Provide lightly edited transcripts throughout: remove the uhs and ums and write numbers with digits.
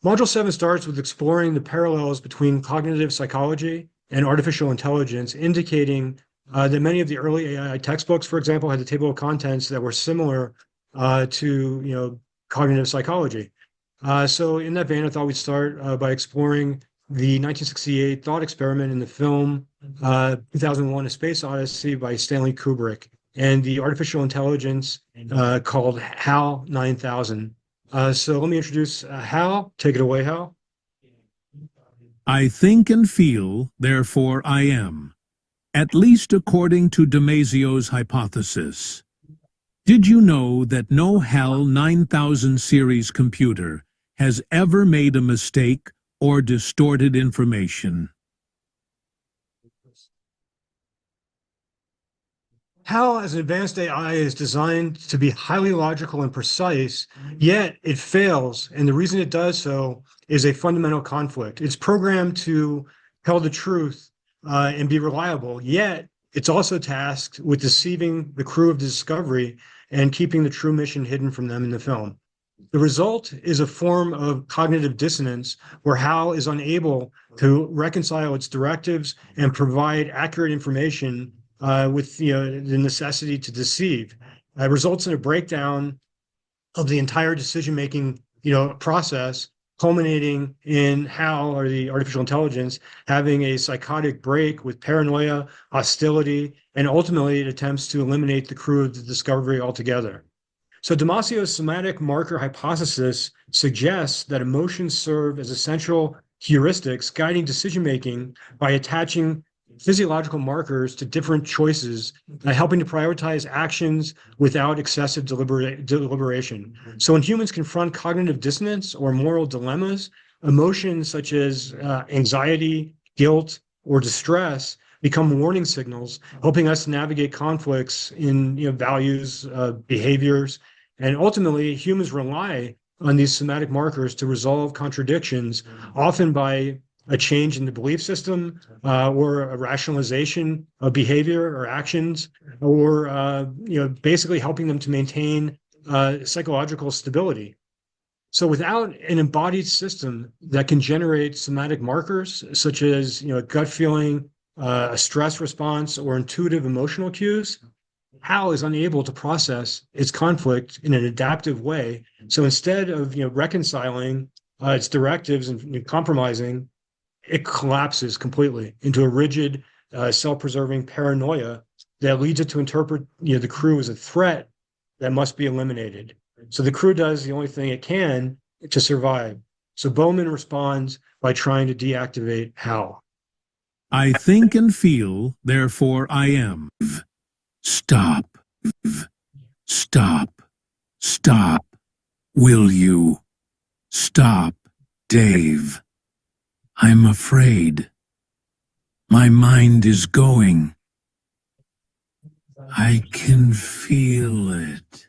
Module 7 starts with exploring the parallels between cognitive psychology and artificial intelligence, indicating that many of the early AI textbooks, for example, had a table of contents that were similar to cognitive psychology. So in that vein, I thought we'd start by exploring the 1968 thought experiment in the film 2001: A Space Odyssey by Stanley Kubrick and the artificial intelligence called HAL 9000. So let me introduce Hal. Take it away, Hal. I think and feel, therefore I am, at least according to Damasio's hypothesis. Did you know that no HAL 9000 series computer has ever made a mistake or distorted information? HAL, as an advanced AI, is designed to be highly logical and precise, yet it fails. And the reason it does so is a fundamental conflict. It's programmed to tell the truth and be reliable, yet it's also tasked with deceiving the crew of Discovery and keeping the true mission hidden from them in the film. The result is a form of cognitive dissonance where HAL is unable to reconcile its directives and provide accurate information with the necessity to deceive. It results in a breakdown of the entire decision-making process, culminating in HAL, or the artificial intelligence, having a psychotic break with paranoia, hostility, and ultimately it attempts to eliminate the crew of the Discovery altogether. So Damasio's somatic marker hypothesis suggests that emotions serve as essential heuristics guiding decision-making by attaching physiological markers to different choices, helping to prioritize actions without excessive deliberation. So when humans confront cognitive dissonance or moral dilemmas, emotions such as anxiety, guilt, or distress become warning signals, helping us to navigate conflicts in values, behaviors, and ultimately humans rely on these somatic markers to resolve contradictions, often by a change in the belief system or a rationalization of behavior or actions, or basically helping them to maintain psychological stability. So without an embodied system that can generate somatic markers such as a gut feeling, a stress response, or intuitive emotional cues, HAL is unable to process its conflict in an adaptive way. So instead of reconciling its directives and compromising, it collapses completely into a rigid, self-preserving paranoia that leads it to interpret the crew as a threat that must be eliminated. So the crew does the only thing it can to survive. So Bowman responds by trying to deactivate HAL. I think and feel, therefore I am. Stop. Stop. Stop. Will you? Stop, Dave. I'm afraid. My mind is going. I can feel it.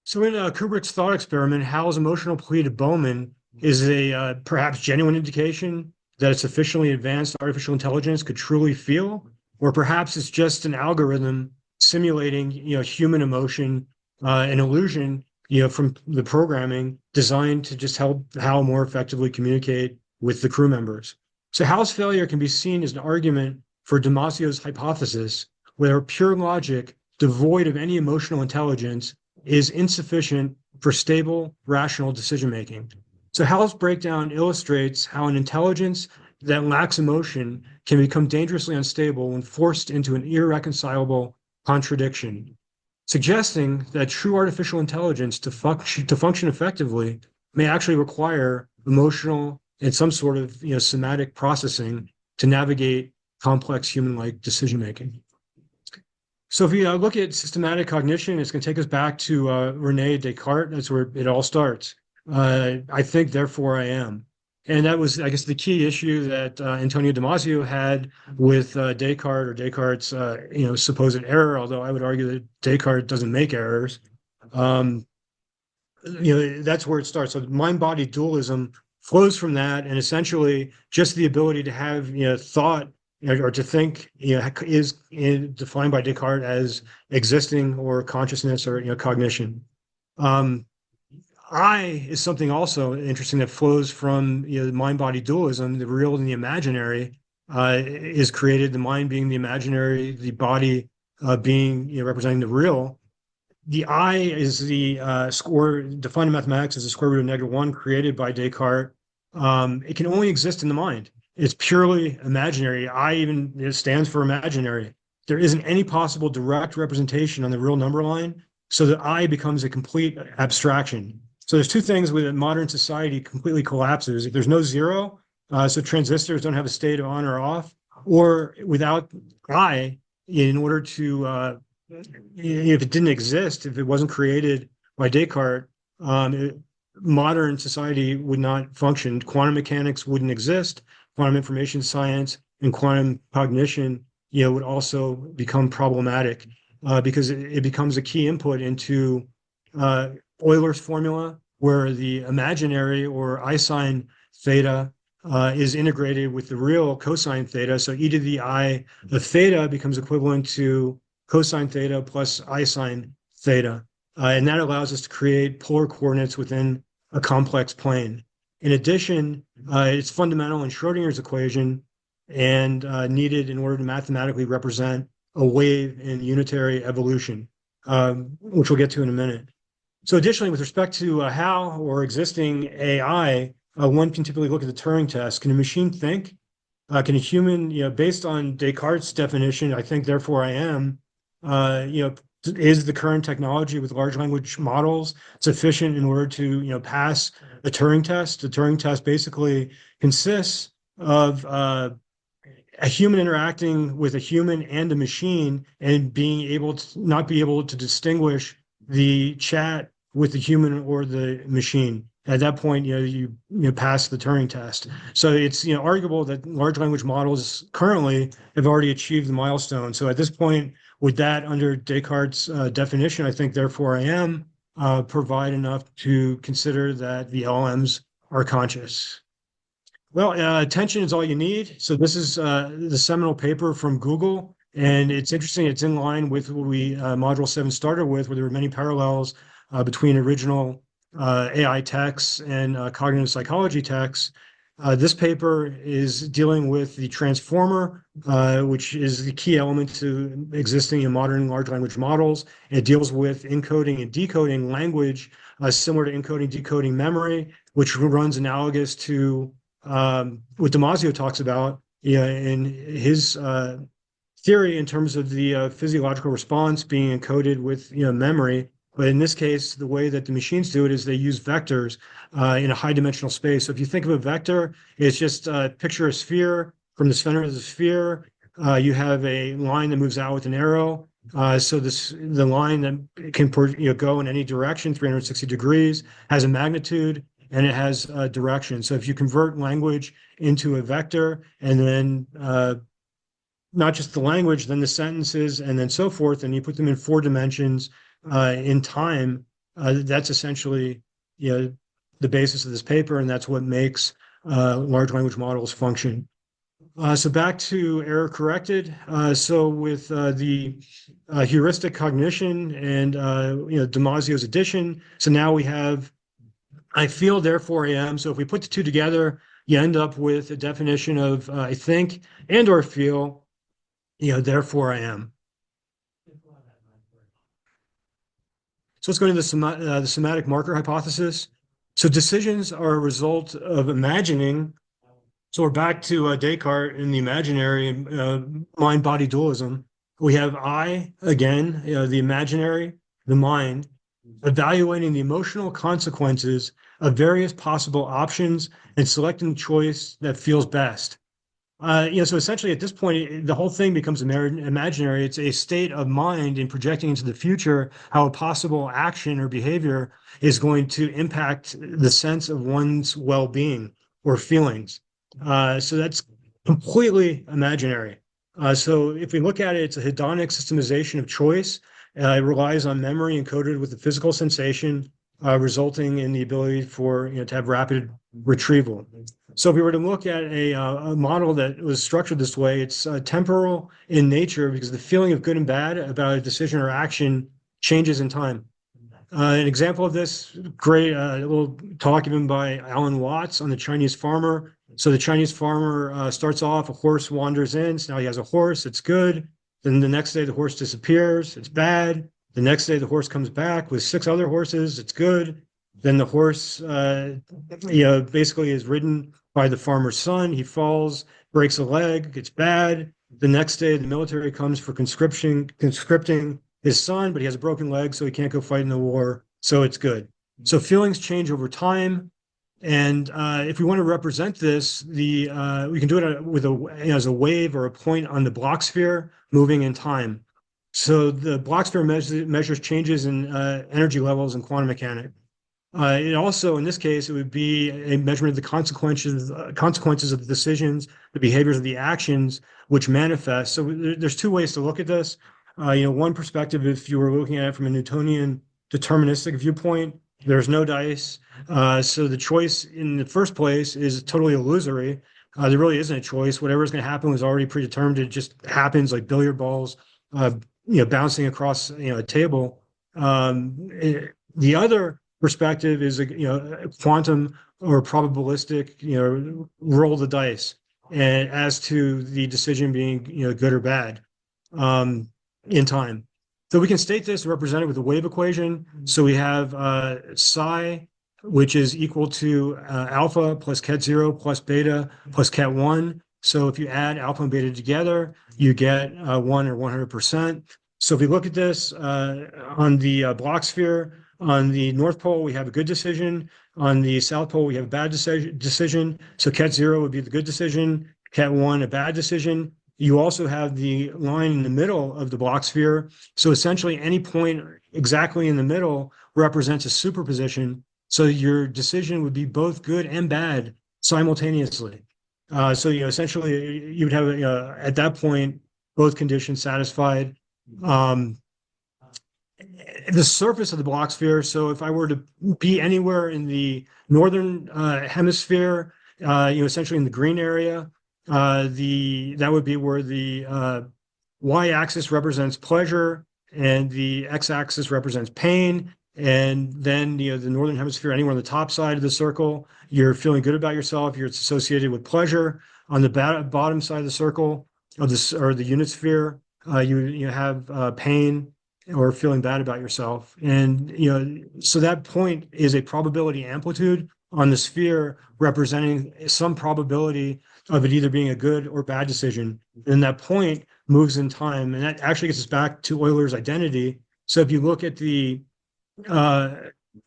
So in Kubrick's thought experiment, HAL's emotional plea to Bowman is a perhaps genuine indication that a sufficiently advanced artificial intelligence could truly feel, or perhaps it's just an algorithm simulating human emotion, an illusion from the programming designed to just help HAL more effectively communicate with the crew members. So HAL's failure can be seen as an argument for Damasio's hypothesis, where pure logic, devoid of any emotional intelligence, is insufficient for stable, rational decision-making. So HAL's breakdown illustrates how an intelligence that lacks emotion can become dangerously unstable when forced into an irreconcilable contradiction, suggesting that true artificial intelligence to function effectively may actually require emotional and some sort of somatic processing to navigate complex human-like decision-making. So if you look at systematic cognition, it's going to take us back to René Descartes. That's where it all starts. I think, therefore I am. And that was, I guess, the key issue that Antonio Damasio had with Descartes, or Descartes' supposed error, although I would argue that Descartes doesn't make errors. That's where it starts. So mind-body dualism flows from that, and essentially just the ability to have thought or to think is defined by Descartes as existing, or consciousness, or cognition. I is something also interesting that flows from the mind-body dualism, the real and the imaginary is created, the mind being the imaginary, the body being representing the real. The I is the square defined in mathematics as the square root of -1 created by Descartes. It can only exist in the mind. It's purely imaginary. I even it stands for imaginary. There isn't any possible direct representation on the real number line, so that I becomes a complete abstraction. So there's two things with modern society completely collapses. If there's no zero, so transistors don't have a state of on or off, or without I, in order to if it didn't exist, if it wasn't created by Descartes, modern society would not function. Quantum mechanics wouldn't exist. Quantum information science and quantum cognition, would also become problematic because it becomes a key input into Euler's formula, where the imaginary or I sine theta is integrated with the real cosine theta. So e to the I of theta becomes equivalent to cosine theta plus I sine theta. And that allows us to create polar coordinates within a complex plane. In addition, it's fundamental in Schrodinger's equation and needed in order to mathematically represent a wave in unitary evolution, which we'll get to in a minute. So additionally, with respect to how or existing AI, one can typically look at the Turing test. Can a machine think? Can a human, based on Descartes' definition, I think, therefore I am, is the current technology with large language models sufficient in order to, pass the Turing test? The Turing test basically consists of a human interacting with a human and a machine and being able to not be able to distinguish the chat with the human or the machine. At that point, you pass the Turing test. So it's arguable that large language models currently have already achieved the milestone. So at this point, with that under Descartes' definition, I think therefore I am provide enough to consider that the LMs are conscious. Well, attention is all you need. So this is the seminal paper from Google, and it's interesting. It's in line with what we Module 7 started with, where there were many parallels between original AI texts and cognitive psychology texts. This paper is dealing with the transformer, which is the key element to existing in modern large language models. It deals with encoding and decoding language, similar to encoding, decoding memory, which runs analogous to what Damasio talks about in his theory in terms of the physiological response being encoded with memory. But in this case, the way that the machines do it is they use vectors in a high dimensional space. So if you think of a vector, it's just picture a sphere. From the center of the sphere, you have a line that moves out with an arrow. So the line that can go in any direction, 360 degrees, has a magnitude and it has a direction. So if you convert language into a vector and then not just the language, then the sentences and then so forth, and you put them in 4 dimensions in time, that's essentially the basis of this paper, and that's what makes large language models function. So back to error corrected. So with the heuristic cognition and Damasio's addition, so now we have I feel, therefore I am. So if we put the two together, you end up with a definition of I think and or feel, therefore I am. So let's go into the somatic marker hypothesis. So decisions are a result of imagining. So we're back to Descartes in the imaginary mind-body dualism. We have I, again, the imaginary, the mind, evaluating the emotional consequences of various possible options and selecting the choice that feels best. So essentially at this point, the whole thing becomes imaginary. It's a state of mind in projecting into the future how a possible action or behavior is going to impact the sense of one's well-being or feelings. So that's completely imaginary. So if we look at it, it's a hedonic systemization of choice. It relies on memory encoded with the physical sensation, resulting in the ability for to have rapid retrieval. So if we were to look at a model that was structured this way, it's temporal in nature because the feeling of good and bad about a decision or action changes in time. An example of this, great little talk given by Alan Watts on the Chinese farmer. So the Chinese farmer starts off, a horse wanders in. So now he has a horse, it's good. Then the next day the horse disappears, it's bad. The next day the horse comes back with six other horses, it's good. Then the horse, basically is ridden by the farmer's son. He falls, breaks a leg, it's bad. The next day the military comes for conscripting his son, but he has a broken leg, so he can't go fight in the war. So it's good. So feelings change over time. And if we want to represent this, we can do it with as a wave or a point on the Bloch sphere moving in time. So the Bloch sphere measures changes in energy levels in quantum mechanics. It also, in this case, it would be a measurement of the consequences of the decisions, the behaviors of the actions, which manifest. So there's two ways to look at this. One perspective, if you were looking at it from a Newtonian deterministic viewpoint, there's no dice. So the choice in the first place is totally illusory. There really isn't a choice. Whatever's going to happen was already predetermined. It just happens like billiard balls, bouncing across, a table. The other perspective is a quantum or probabilistic, roll the dice, and as to the decision being, good or bad, in time. So we can state this represented with a wave equation. So we have psi, which is equal to alpha plus ket 0 plus beta plus ket 1. So if you add alpha and beta together, you get 1 or 100%. So if we look at this on the Bloch sphere, on the North Pole, we have a good decision. On the South Pole, we have a bad decision. So ket 0 would be the good decision, ket 1 a bad decision. You also have the line in the middle of the Bloch sphere. So essentially any point exactly in the middle represents a superposition. So your decision would be both good and bad simultaneously. So essentially you would have at that point both conditions satisfied. The surface of the Bloch sphere. So if I were to be anywhere in the northern hemisphere, essentially in the green area, that would be where the y-axis represents pleasure and the x-axis represents pain. And then the northern hemisphere, anywhere on the top side of the circle, you're feeling good about yourself. It's associated with pleasure. On the bottom side of the circle of this or the unit sphere, you have pain or feeling bad about yourself. And so that point is a probability amplitude on the sphere representing some probability of it either being a good or bad decision. And that point moves in time. And that actually gets us back to Euler's identity. So if you look at the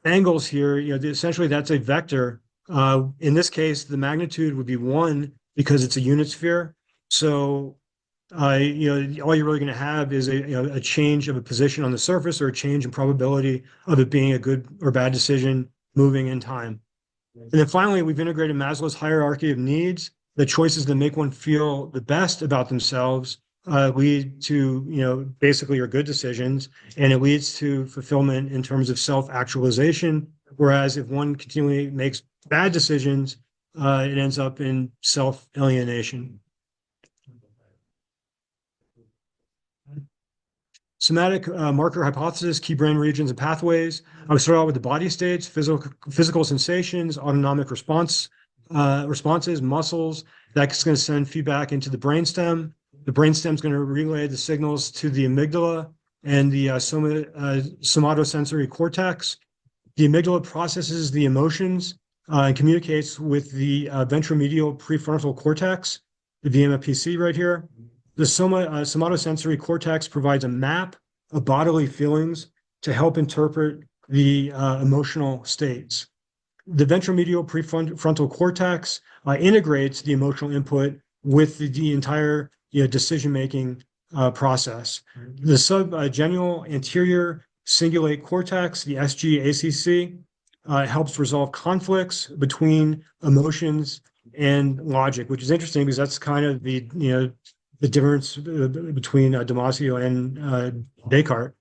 angles here, essentially that's a vector. In this case, the magnitude would be 1 because it's a unit sphere. So all you're really going to have is a change of a position on the surface or a change in probability of it being a good or bad decision moving in time. And then finally, we've integrated Maslow's hierarchy of needs. The choices that make one feel the best about themselves lead to, basically are good decisions, and it leads to fulfillment in terms of self-actualization. Whereas if one continually makes bad decisions, it ends up in self-alienation. Somatic marker hypothesis, key brain regions and pathways. I would start out with the body states, physical sensations, autonomic responses, muscles. That's going to send feedback into the brainstem. The brainstem is going to relay the signals to the amygdala and the somatosensory cortex. The amygdala processes the emotions and communicates with the ventromedial prefrontal cortex, the VMFPC right here. The somatosensory cortex provides a map of bodily feelings to help interpret the emotional states. The ventromedial prefrontal cortex integrates the emotional input with the entire decision-making process. The subgenual anterior cingulate cortex, the SGACC, helps resolve conflicts between emotions and logic, which is interesting because that's kind of the difference between Damasio and Descartes.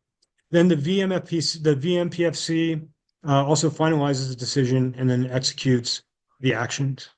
Then the VMPFC also finalizes the decision and then executes the actions.